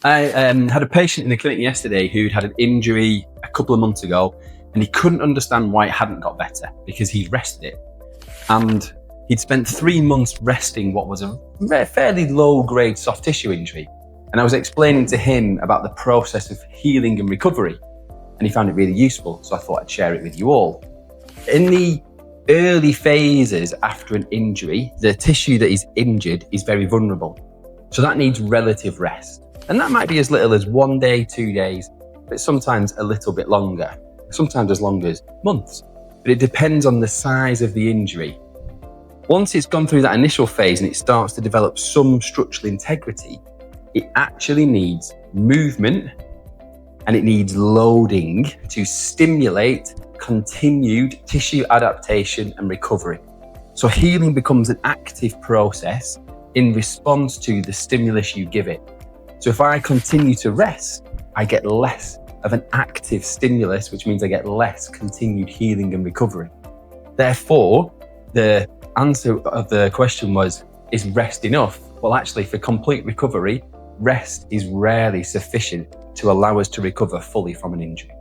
I had a patient in the clinic yesterday who'd had an injury a couple of months ago, and he couldn't understand why it hadn't got better because he'd rested it. And he'd spent 3 months resting what was a fairly low-grade soft tissue injury. And I was explaining to him about the process of healing and recovery, and he found it really useful, so I thought I'd share it with you all. In the early phases after an injury, the tissue that is injured is very vulnerable. So that needs relative rest. And that might be as little as 1 day, 2 days, but sometimes a little bit longer, sometimes as long as months. But it depends on the size of the injury. Once it's gone through that initial phase and it starts to develop some structural integrity, it actually needs movement and it needs loading to stimulate continued tissue adaptation and recovery. So healing becomes an active process in response to the stimulus you give it. So if I continue to rest, I get less of an active stimulus, which means I get less continued healing and recovery. Therefore, the answer of the question was, is rest enough? Well, actually, for complete recovery, rest is rarely sufficient to allow us to recover fully from an injury.